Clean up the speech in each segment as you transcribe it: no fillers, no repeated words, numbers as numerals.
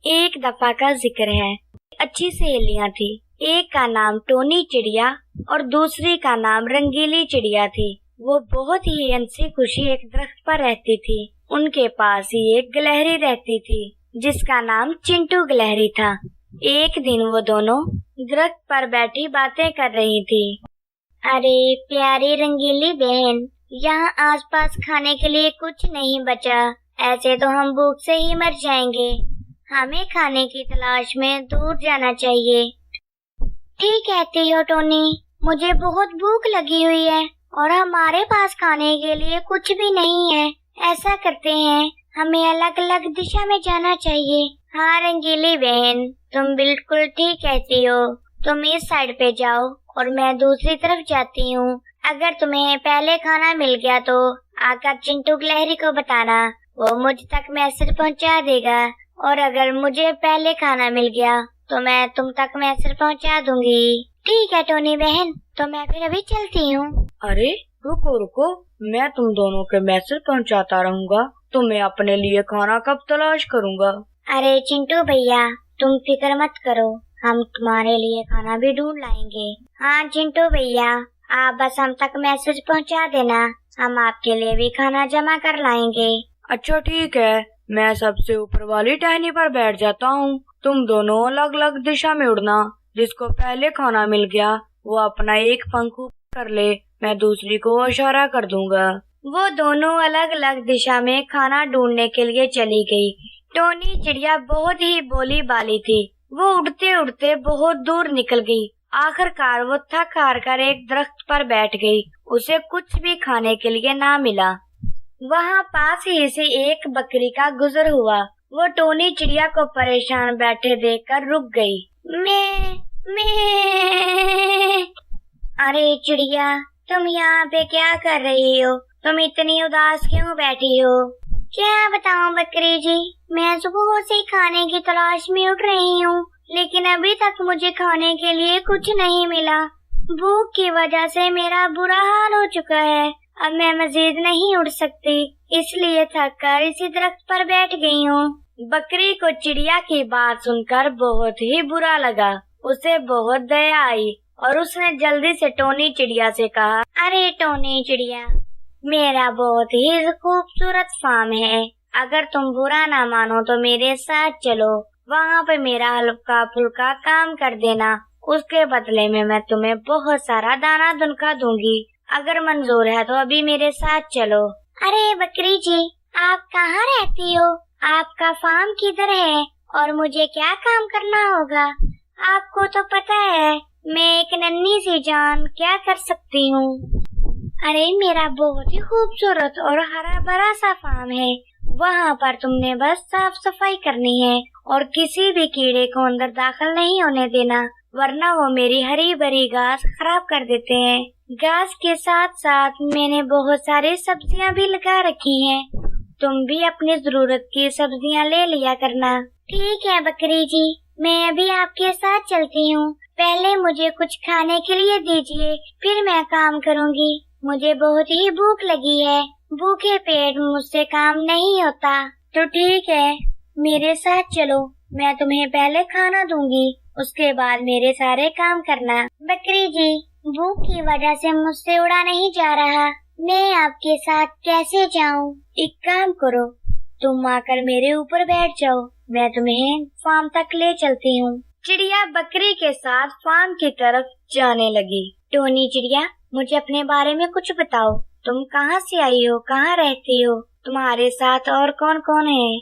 एक दफा का जिक्र है। अच्छी सहेलियां थी। एक का नाम टोनी चिड़िया और दूसरी का नाम रंगीली चिड़िया थी। वो बहुत ही हंसी खुशी एक दरख्त पर रहती थी। उनके पास ही एक गिलहरी रहती थी जिसका नाम चिंटू गिलहरी था। एक दिन वो दोनों दरख्त पर बैठी बातें कर रही थी। अरे प्यारी रंगीली बहन, यहाँ आसपास खाने के लिए कुछ नहीं बचा। ऐसे तो हम भूख से ही मर जाएंगे। हमें खाने की तलाश में दूर जाना चाहिए। ठीक कहती हो टोनी, मुझे बहुत भूख लगी हुई है और हमारे पास खाने के लिए कुछ भी नहीं है। ऐसा करते हैं, हमें अलग अलग दिशा में जाना चाहिए। हाँ रंगीली बहन, तुम बिल्कुल ठीक कहती हो। तुम इस साइड पे जाओ और मैं दूसरी तरफ जाती हूँ। अगर तुम्हें पहले खाना मिल गया तो आकर चिंटू गिलहरी को बताना, वो मुझ तक मैसेज पहुँचा देगा। और अगर मुझे पहले खाना मिल गया तो मैं तुम तक मैसेज पहुँचा दूंगी। ठीक है टोनी बहन, तो मैं फिर अभी चलती हूँ। अरे रुको रुको, मैं तुम दोनों के मैसेज पहुँचाता रहूँगा। तुम्हें अपने लिए खाना कब तलाश करूँगा। अरे चिंटू भैया, तुम फिक्र मत करो, हम तुम्हारे लिए खाना भी ढूंढ लाएंगे। हाँ चिंटू भैया, आप बस हम तक मैसेज पहुँचा देना, हम आपके लिए भी खाना जमा कर लाएंगे। अच्छा ठीक है, मैं सबसे ऊपर वाली टहनी पर बैठ जाता हूँ। तुम दोनों अलग अलग दिशा में उड़ना। जिसको पहले खाना मिल गया वो अपना एक पंख ऊपर कर ले, मैं दूसरी को इशारा कर दूंगा। वो दोनों अलग अलग दिशा में खाना ढूंढने के लिए चली गई। टोनी चिड़िया बहुत ही भोली भाली थी। वो उड़ते उड़ते बहुत दूर निकल गई। आखिरकार वो थक हार कर एक दरख्त पर बैठ गई। उसे कुछ भी खाने के लिए ना मिला। वहाँ पास ही से एक बकरी का गुजर हुआ। वो टोनी चिड़िया को परेशान बैठे देखकर रुक गई। मैं अरे चिड़िया, तुम यहाँ पे क्या कर रही हो? तुम इतनी उदास क्यों बैठी हो? क्या बताऊँ बकरी जी, मैं सुबह से खाने की तलाश में उठ रही हूँ, लेकिन अभी तक मुझे खाने के लिए कुछ नहीं मिला। भूख की वजह से मेरा बुरा हाल हो चुका है। अब मैं मजीद नहीं उड़ सकती, इसलिए थक कर इसी दरख्त पर बैठ गई हूँ। बकरी को चिड़िया की बात सुनकर बहुत ही बुरा लगा। उसे बहुत दया आई और उसने जल्दी से टोनी चिड़िया से कहा, अरे टोनी चिड़िया, मेरा बहुत ही खूबसूरत फार्म है। अगर तुम बुरा ना मानो तो मेरे साथ चलो। वहाँ पे मेरा हल्का फुल्का काम कर देना। उसके बदले में मैं तुम्हें बहुत सारा दाना दुनका दूंगी। अगर मंजूर है तो अभी मेरे साथ चलो। अरे बकरी जी, आप कहाँ रहती हो? आपका फार्म किधर है और मुझे क्या काम करना होगा? आपको तो पता है मैं एक नन्ही सी जान क्या कर सकती हूँ। अरे मेरा बहुत ही खूबसूरत और हरा भरा सा फार्म है। वहाँ पर तुमने बस साफ सफाई करनी है और किसी भी कीड़े को अंदर दाखिल नहीं होने देना, वरना वो मेरी हरी भरी घास खराब कर देते हैं। घास के साथ साथ मैंने बहुत सारी सब्जियाँ भी लगा रखी हैं। तुम भी अपनी जरूरत की सब्जियाँ ले लिया करना। ठीक है बकरी जी, मैं अभी आपके साथ चलती हूँ। पहले मुझे कुछ खाने के लिए दीजिए, फिर मैं काम करूँगी। मुझे बहुत ही भूख लगी है। भूखे पेट मुझसे काम नहीं होता। तो ठीक है, मेरे साथ चलो, मैं तुम्हें पहले खाना दूंगी, उसके बाद मेरे सारे काम करना। बकरी जी, भूख की वजह से मुझसे उड़ा नहीं जा रहा। मैं आपके साथ कैसे जाऊं? एक काम करो, तुम आकर मेरे ऊपर बैठ जाओ, मैं तुम्हें फार्म तक ले चलती हूँ। चिड़िया बकरी के साथ फार्म की तरफ जाने लगी। टोनी चिड़िया, मुझे अपने बारे में कुछ बताओ। तुम कहाँ से आई हो, कहाँ रहती हो, तुम्हारे साथ और कौन कौन है?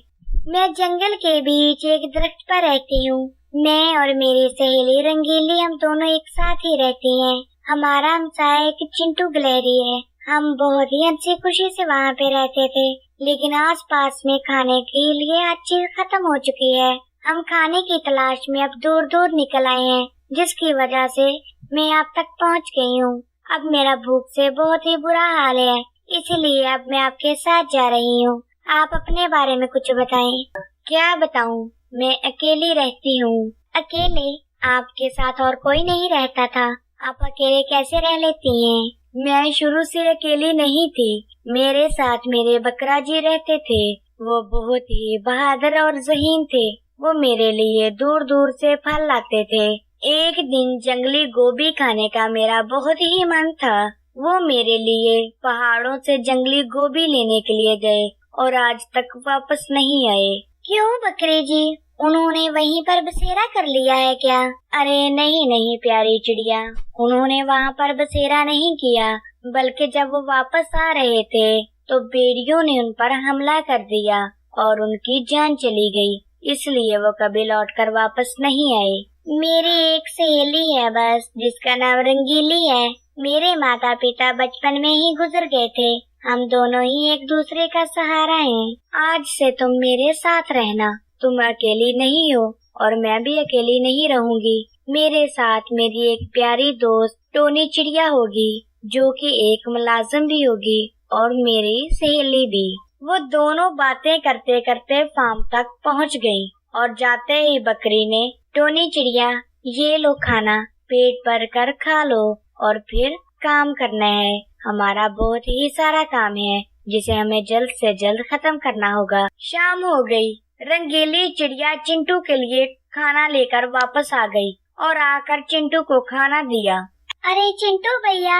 मैं जंगल के बीच एक दरख्त पर रहती हूँ। मैं और मेरी सहेली रंगीली, हम दोनों एक साथ ही रहती हैं। हमारा हमसाया एक चिंटू गिलहरी है। हम बहुत ही हंसी खुशी से वहाँ पे रहते थे, लेकिन आस पास में खाने के लिए हर चीज खत्म हो चुकी है। हम खाने की तलाश में अब दूर दूर निकल आए हैं, जिसकी वजह से मैं आप तक पहुँच गई हूँ। अब मेरा भूख से बहुत ही बुरा हाल है, इसीलिए अब मैं आपके साथ जा रही हूँ। आप अपने बारे में कुछ बताएं। क्या बताऊँ, मैं अकेली रहती हूँ। अकेले? आपके साथ और कोई नहीं रहता था? आप अकेले कैसे रह लेती हैं? मैं शुरू से अकेली नहीं थी, मेरे साथ मेरे बकरा जी रहते थे। वो बहुत ही बहादुर और ज़हीन थे। वो मेरे लिए दूर दूर से फल लाते थे। एक दिन जंगली गोभी खाने का मेरा बहुत ही मन था। वो मेरे लिए पहाड़ों से जंगली गोभी लेने के लिए गए और आज तक वापस नहीं आए। क्यों बकरी जी, उन्होंने वहीं पर बसेरा कर लिया है क्या? अरे नहीं नहीं प्यारी चिड़िया, उन्होंने वहाँ पर बसेरा नहीं किया, बल्कि जब वो वापस आ रहे थे तो भेड़ियों ने उन पर हमला कर दिया और उनकी जान चली गई, इसलिए वो कभी लौटकर वापस नहीं आए। मेरी एक सहेली है बस, जिसका नाम रंगीली है। मेरे माता पिता बचपन में ही गुजर गए थे। हम दोनों ही एक दूसरे का सहारा हैं। आज से तुम मेरे साथ रहना। तुम अकेली नहीं हो और मैं भी अकेली नहीं रहूंगी। मेरे साथ मेरी एक प्यारी दोस्त टोनी चिड़िया होगी, जो कि एक मुलाजिम भी होगी और मेरी सहेली भी। वो दोनों बातें करते करते फार्म तक पहुंच गईं और जाते ही बकरी ने, टोनी चिड़िया ये लो खाना, पेट भर कर खा लो और फिर काम करना है। हमारा बहुत ही सारा काम है जिसे हमें जल्द से जल्द खत्म करना होगा। शाम हो गई। रंगीली चिड़िया चिंटू के लिए खाना लेकर वापस आ गई और आकर चिंटू को खाना दिया। अरे चिंटू भैया,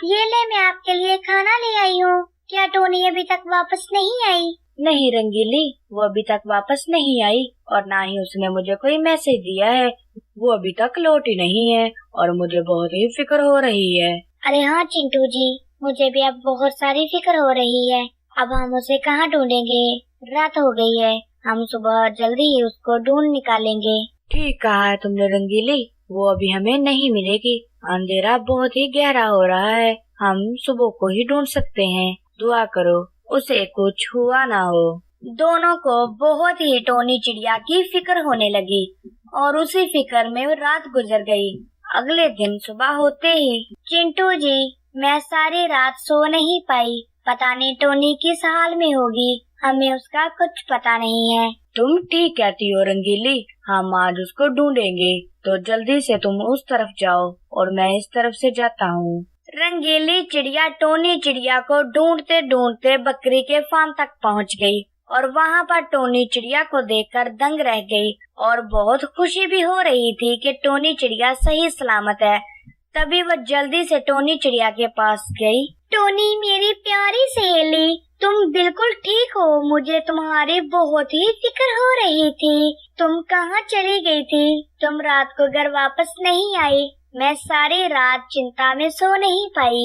ये ले मैं आपके लिए खाना ले आई हूँ। क्या टोनी अभी तक वापस नहीं आई? नहीं रंगीली, वो अभी तक वापस नहीं आई और ना ही उसने मुझे कोई मैसेज दिया है। वो अभी तक लौटी नहीं है और मुझे बहुत ही फिक्र हो रही है। अरे हाँ चिंटू जी, मुझे भी अब बहुत सारी फिक्र हो रही है। अब हम उसे कहाँ ढूंढेंगे? रात हो गई है, हम सुबह जल्दी ही उसको ढूंढ निकालेंगे। ठीक कहा है तुमने रंगीली, वो अभी हमें नहीं मिलेगी। अंधेरा बहुत ही गहरा हो रहा है, हम सुबह को ही ढूंढ सकते हैं। दुआ करो उसे कुछ हुआ ना हो। दोनों को बहुत ही टोनी चिड़िया की फिक्र होने लगी और उसी फिक्र में रात गुजर गई। अगले दिन सुबह होते ही, चिंटू जी मैं सारी रात सो नहीं पाई, पता नहीं टोनी किस हाल में होगी, हमें उसका कुछ पता नहीं है। तुम ठीक कहती हो रंगीली, हम आज उसको ढूंढेंगे, तो जल्दी से तुम उस तरफ जाओ और मैं इस तरफ से जाता हूँ। रंगीली चिड़िया टोनी चिड़िया को ढूंढते ढूंढते बकरी के फार्म तक पहुँच गई और वहाँ पर टोनी चिड़िया को देखकर दंग रह गई और बहुत खुशी भी हो रही थी कि टोनी चिड़िया सही सलामत है। तभी वह जल्दी से टोनी चिड़िया के पास गई। टोनी मेरी प्यारी सहेली, तुम बिल्कुल ठीक हो। मुझे तुम्हारी बहुत ही फिक्र हो रही थी। तुम कहाँ चली गई थी? तुम रात को घर वापस नहीं आई। मैं सारी रात चिंता में सो नहीं पाई।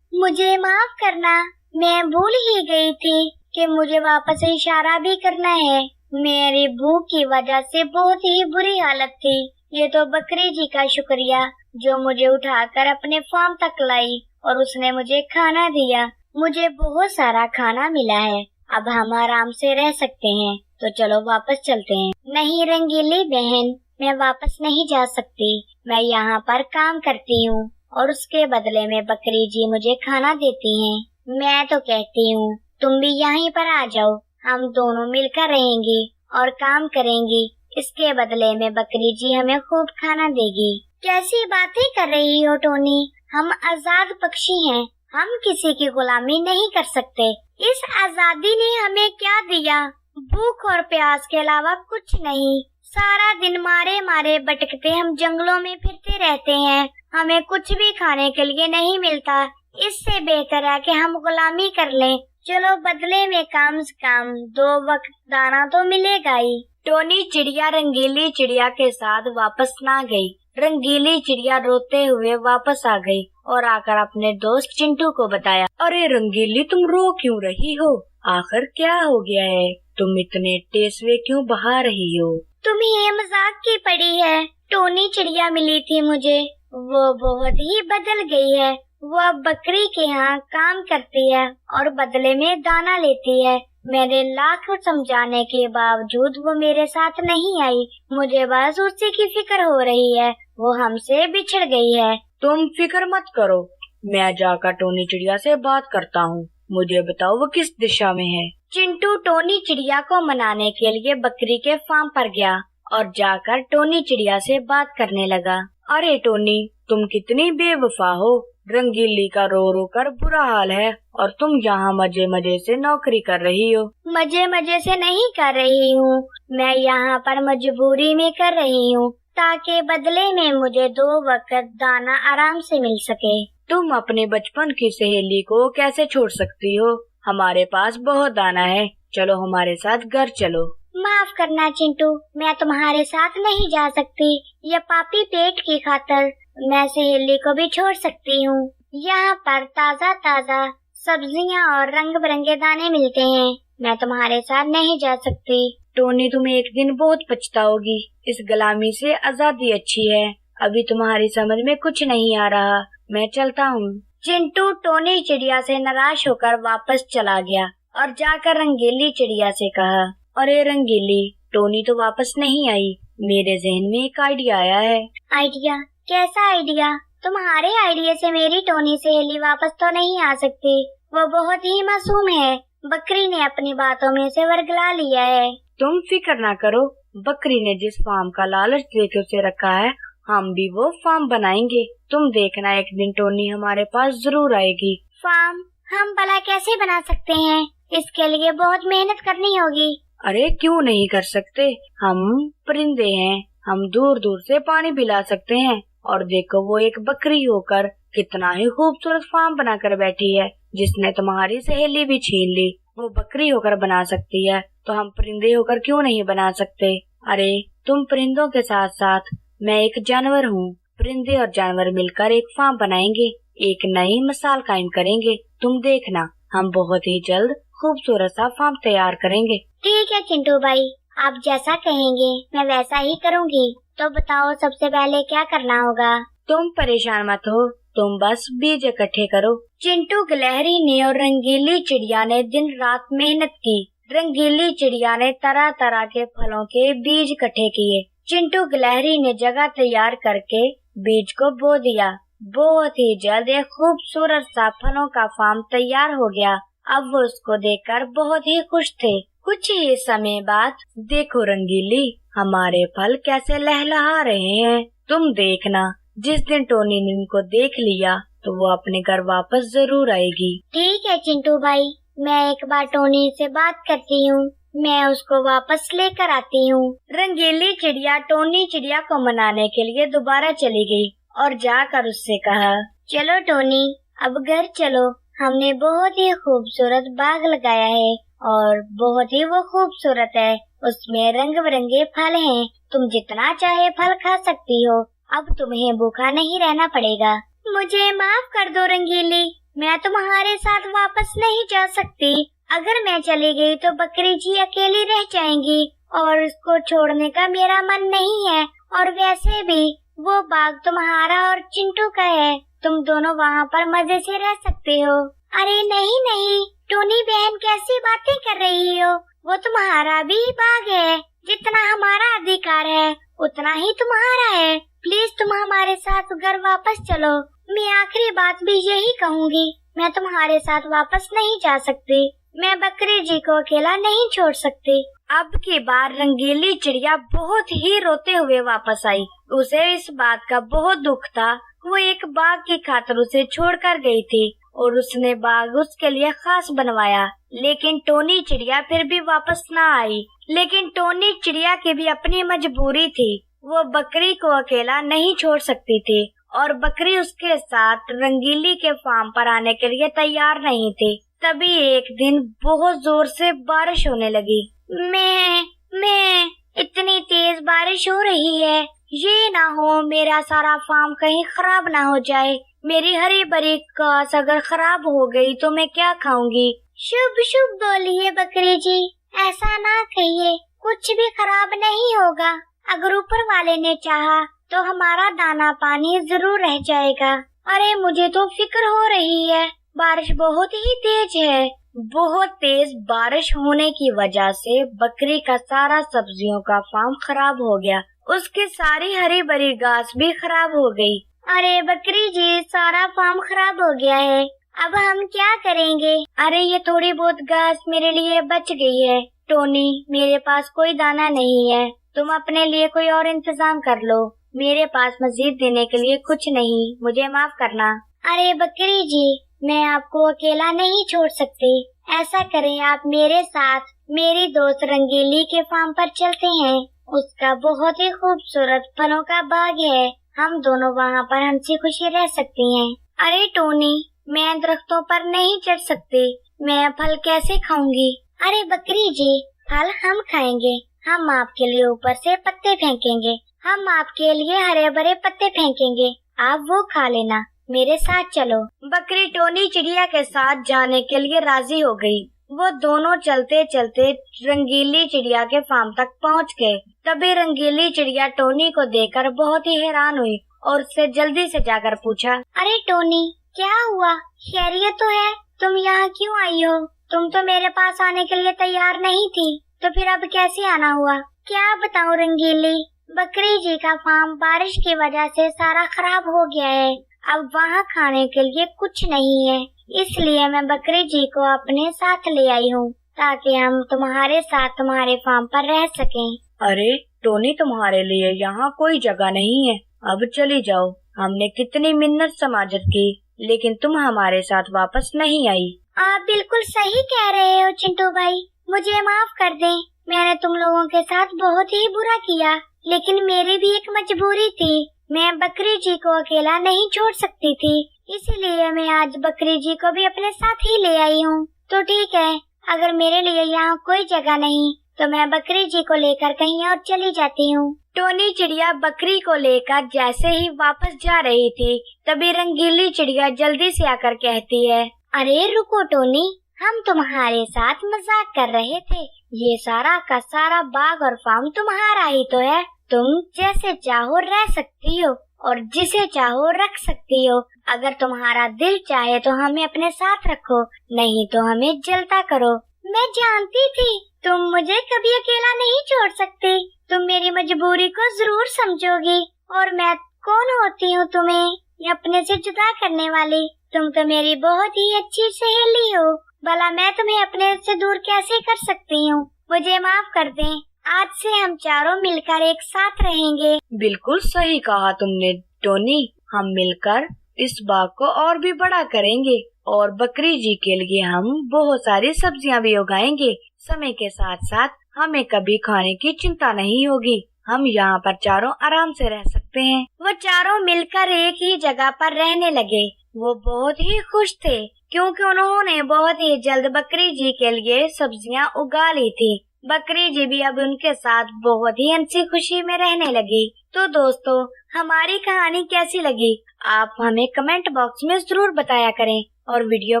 मुझे माफ करना, मैं भूल ही गई थी कि मुझे वापस इशारा भी करना है। मेरी भूख की वजह से बहुत ही बुरी हालत थी। ये तो बकरी जी का शुक्रिया जो मुझे उठाकर अपने फार्म तक लाई और उसने मुझे खाना दिया। मुझे बहुत सारा खाना मिला है, अब हम आराम से रह सकते हैं। तो चलो वापस चलते हैं। नहीं रंगीली बहन, मैं वापस नहीं जा सकती। मैं यहाँ पर काम करती हूँ और उसके बदले में बकरी जी मुझे खाना देती हैं। मैं तो कहती हूँ तुम भी यहीं पर आ जाओ, हम दोनों मिलकर रहेंगे और काम करेंगी। इसके बदले में बकरी जी हमें खूब खाना देगी। कैसी बातें कर रही हो टोनी? हम आजाद पक्षी हैं, हम किसी की गुलामी नहीं कर सकते। इस आजादी ने हमें क्या दिया? भूख और प्यास के अलावा कुछ नहीं। सारा दिन मारे मारे भटकते हम जंगलों में फिरते रहते हैं, हमें कुछ भी खाने के लिए नहीं मिलता। इससे बेहतर है कि हम गुलामी कर लें। चलो बदले में कम से कम 2 वक्त दाना तो मिलेगा ही। टोनी चिड़िया रंगीली चिड़िया के साथ वापस ना गई। रंगीली चिड़िया रोते हुए वापस आ गई और आकर अपने दोस्त चिंटू को बताया। अरे रंगीली, तुम रो क्यों रही हो? आखिर क्या हो गया है? तुम इतने टेसवे क्यों बहा रही हो? तुम्हें मजाक की पड़ी है। टोनी चिड़िया मिली थी मुझे, वो बहुत ही बदल गई है। वो अब बकरी के यहाँ काम करती है और बदले में दाना लेती है। मेरे लाख समझाने के बावजूद वो मेरे साथ नहीं आई। मुझे बस उसी की फिक्र हो रही है, वो हमसे बिछड़ गई है। तुम फिक्र मत करो, मैं जाकर टोनी चिड़िया से बात करता हूँ। मुझे बताओ वो किस दिशा में है? चिंटू टोनी चिड़िया को मनाने के लिए बकरी के फार्म पर गया और जाकर टोनी चिड़िया से बात करने लगा। अरे टोनी, तुम कितनी बेवफा हो। रंगीली का रो रो कर बुरा हाल है और तुम यहाँ मजे मजे से नौकरी कर रही हो। मजे मजे से नहीं कर रही हूँ, मैं यहाँ पर मजबूरी में कर रही हूँ ताकि बदले में मुझे 2 वक्त दाना आराम से मिल सके। तुम अपने बचपन की सहेली को कैसे छोड़ सकती हो? हमारे पास बहुत दाना है, चलो हमारे साथ घर चलो। माफ करना चिंटू, मैं तुम्हारे साथ नहीं जा सकती। ये पापी पेट की खातर मैं सहेली को भी छोड़ सकती हूँ। यहाँ पर ताज़ा ताज़ा सब्जियाँ और रंग बिरंगे दाने मिलते हैं, मैं तुम्हारे साथ नहीं जा सकती। टोनी, तुम एक दिन बहुत पछताओगी। इस गुलामी से आजादी अच्छी है। अभी तुम्हारी समझ में कुछ नहीं आ रहा, मैं चलता हूँ। चिंटू टोनी चिड़िया से निराश होकर वापस चला गया और जाकर रंगीली चिड़िया से कहा, अरे रंगीली, टोनी तो वापस नहीं आई। मेरे जहन में एक आइडिया आया है। आइडिया? कैसा आइडिया? तुम्हारे आइडिया से मेरी टोनी सहेली वापस तो नहीं आ सकती, वो बहुत ही मासूम है। बकरी ने अपनी बातों में से वर्गला लिया है। तुम फिक्र ना करो, बकरी ने जिस फार्म का लालच देकर उसे रखा है, हम भी वो फार्म बनाएंगे। तुम देखना, एक दिन टोनी हमारे पास जरूर आएगी। फार्म हम भला कैसे बना सकते हैं? इसके लिए बहुत मेहनत करनी होगी। अरे क्यों नहीं कर सकते, हम परिंदे हैं, हम दूर दूर से पानी पिला सकते हैं। और देखो, वो एक बकरी होकर कितना ही खूबसूरत फार्म बनाकर बैठी है, जिसने तुम्हारी सहेली भी छीन ली। वो बकरी होकर बना सकती है, तो हम परिंदे होकर क्यों नहीं बना सकते? अरे तुम परिंदों के साथ साथ मैं एक जानवर हूँ। परिंदे और जानवर मिलकर एक फार्म बनाएंगे, एक नई मिसाल कायम करेंगे। तुम देखना, हम बहुत ही जल्द खूबसूरत सा फार्म तैयार करेंगे। ठीक है चिंटू भाई, आप जैसा कहेंगे मैं वैसा ही करूँगी। तो बताओ, सबसे पहले क्या करना होगा? तुम परेशान मत हो, तुम बस बीज इकट्ठे करो। चिंटू गिलहरी ने और रंगीली चिड़िया ने दिन रात मेहनत की। रंगीली चिड़िया ने तरह तरह के फलों के बीज इकट्ठे किए। चिंटू गिलहरी ने जगह तैयार करके बीज को बो दिया। बहुत ही जल्द एक खूबसूरत सा फलों का फार्म तैयार हो गया। अब वो उसको देखकर बहुत ही खुश थे। कुछ ही समय बाद, देखो रंगीली, हमारे फल कैसे लहलहा रहे हैं। तुम देखना, जिस दिन टोनी ने इनको देख लिया तो वो अपने घर वापस जरूर आएगी। ठीक है चिंटू भाई, मैं एक बार टोनी से बात करती हूँ, मैं उसको वापस लेकर आती हूँ। रंगीली चिड़िया टोनी चिड़िया को मनाने के लिए दोबारा चली गई और जाकर उससे कहा, चलो टोनी, अब घर चलो। हमने बहुत ही खूबसूरत बाग लगाया है और बहुत ही वो खूबसूरत है। उसमें रंग बिरंगे फल हैं। तुम जितना चाहे फल खा सकती हो। अब तुम्हें भूखा नहीं रहना पड़ेगा। मुझे माफ कर दो रंगीली, मैं तुम्हारे साथ वापस नहीं जा सकती। अगर मैं चली गई तो बकरी जी अकेली रह जाएंगी और उसको छोड़ने का मेरा मन नहीं है। और वैसे भी वो बाग तुम्हारा और चिंटू का है, तुम दोनों वहाँ पर मजे से रह सकते हो। अरे नहीं नहीं टोनी बहन, कैसी बातें कर रही हो? वो तुम्हारा भी बाग है। जितना हमारा अधिकार है उतना ही तुम्हारा है। प्लीज तुम हमारे साथ घर वापस चलो। मैं आखिरी बात भी यही कहूँगी, मैं तुम्हारे साथ वापस नहीं जा सकती। मैं बकरी जी को अकेला नहीं छोड़ सकती। अब की बार रंगीली चिड़िया बहुत ही रोते हुए वापस आई। उसे इस बात का बहुत दुख था। वो एक बाग की खातिर उसे छोड़कर गई थी और उसने बाग उसके लिए खास बनवाया, लेकिन टोनी चिड़िया फिर भी वापस न आई। लेकिन टोनी चिड़िया की भी अपनी मजबूरी थी, वो बकरी को अकेला नहीं छोड़ सकती थी और बकरी उसके साथ रंगीली के फार्म पर आने के लिए तैयार नहीं थी। तभी एक दिन बहुत जोर से बारिश होने लगी। मैं इतनी तेज बारिश हो रही है, ये ना हो मेरा सारा फार्म कहीं खराब ना हो जाए। मेरी हरी भरी घास अगर खराब हो गई तो मैं क्या खाऊंगी? शुभ शुभ बोलिए बकरी जी, ऐसा ना कहिए, कुछ भी खराब नहीं होगा। अगर ऊपर वाले ने चाहा तो हमारा दाना पानी जरूर रह जाएगा। अरे मुझे तो फिक्र हो रही है, बारिश बहुत ही तेज है। बहुत तेज बारिश होने की वजह से बकरी का सारा सब्जियों का फार्म खराब हो गया। उसकी सारी हरी भरी घास भी खराब हो गई। अरे बकरी जी, सारा फार्म खराब हो गया है, अब हम क्या करेंगे? अरे ये थोड़ी बहुत घास मेरे लिए बच गई है। टोनी, मेरे पास कोई दाना नहीं है, तुम अपने लिए कोई और इंतजाम कर लो। मेरे पास मजीद देने के लिए कुछ नहीं, मुझे माफ करना। अरे बकरी जी, मैं आपको अकेला नहीं छोड़ सकती। ऐसा करें, आप मेरे साथ मेरी दोस्त रंगीली के फार्म पर चलते हैं। उसका बहुत ही खूबसूरत फलों का बाग है। हम दोनों वहाँ पर हंसी खुशी रह सकती हैं। अरे टोनी, मैं दरख्तों पर नहीं चढ़ सकती, मैं फल कैसे खाऊंगी? अरे बकरी जी, फल हम खाएंगे। हम आपके लिए ऊपर से पत्ते फेंकेंगे। हम आपके लिए हरे भरे पत्ते फेंकेंगे, आप वो खा लेना। मेरे साथ चलो। बकरी टोनी चिड़िया के साथ जाने के लिए राजी हो गई। वो दोनों चलते चलते रंगीली चिड़िया के फार्म तक पहुंच गए। तभी रंगीली चिड़िया टोनी को देखकर बहुत ही हैरान हुई और उससे जल्दी से जाकर पूछा, अरे टोनी, क्या हुआ? खैरियत तो है? तुम यहाँ क्यों आई हो? तुम तो मेरे पास आने के लिए तैयार नहीं थी, तो फिर अब कैसे आना हुआ? क्या बताऊं रंगीली, बकरी जी का फार्म बारिश की वजह से सारा खराब हो गया है। अब वहाँ खाने के लिए कुछ नहीं है, इसलिए मैं बकरी जी को अपने साथ ले आई हूँ, ताकि हम तुम्हारे साथ तुम्हारे फार्म पर रह सकें। अरे टोनी, तुम्हारे लिए यहाँ कोई जगह नहीं है, अब चली जाओ। हमने कितनी मिन्नत समाजत की, लेकिन तुम हमारे साथ वापस नहीं आई। आप बिल्कुल सही कह रहे हो चिंटू भाई, मुझे माफ कर दें। मैंने तुम लोगों के साथ बहुत ही बुरा किया, लेकिन मेरी भी एक मजबूरी थी। मैं बकरी जी को अकेला नहीं छोड़ सकती थी, इसीलिए मैं आज बकरी जी को भी अपने साथ ही ले आई हूँ। तो ठीक है, अगर मेरे लिए यहाँ कोई जगह नहीं, तो मैं बकरी जी को लेकर कहीं और चली जाती हूँ। टोनी चिड़िया बकरी को लेकर जैसे ही वापस जा रही थी, तभी रंगीली चिड़िया जल्दी से आकर कहती है, अरे रुको टोनी, हम तुम्हारे साथ मजाक कर रहे थे। ये सारा का सारा बाग और फार्म तुम्हारा ही तो है। तुम जैसे चाहो रह सकती हो और जिसे चाहो रख सकती हो। अगर तुम्हारा दिल चाहे तो हमें अपने साथ रखो, नहीं तो हमें जलता करो। मैं जानती थी तुम मुझे कभी अकेला नहीं छोड़ सकती। तुम मेरी मजबूरी को जरूर समझोगी, और मैं कौन होती हूँ तुम्हें अपने से जुदा करने वाली? तुम तो मेरी बहुत ही अच्छी सहेली हो, भला मैं तुम्हें अपने से दूर कैसे कर सकती हूँ? मुझे माफ कर दें, आज से हम चारों मिलकर एक साथ रहेंगे। बिल्कुल सही कहा तुमने टोनी, हम मिलकर इस बाग को और भी बड़ा करेंगे और बकरी जी के लिए हम बहुत सारी सब्जियां भी उगाएंगे। समय के साथ साथ हमें कभी खाने की चिंता नहीं होगी। हम यहाँ पर चारों आराम से रह सकते हैं। वो चारों मिलकर एक ही जगह पर रहने लगे। वो बहुत ही खुश थे, क्योंकि उन्होंने बहुत ही जल्द बकरी जी के लिए सब्जियां उगा ली थी। बकरी जी भी अब उनके साथ बहुत ही हंसी खुशी में रहने लगी। तो दोस्तों, हमारी कहानी कैसी लगी आप हमें कमेंट बॉक्स में जरूर बताया करें और वीडियो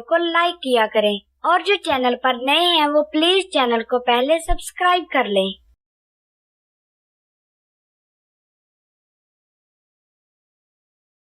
को लाइक किया करें। और जो चैनल पर नए हैं वो प्लीज चैनल को पहले सब्सक्राइब कर लें।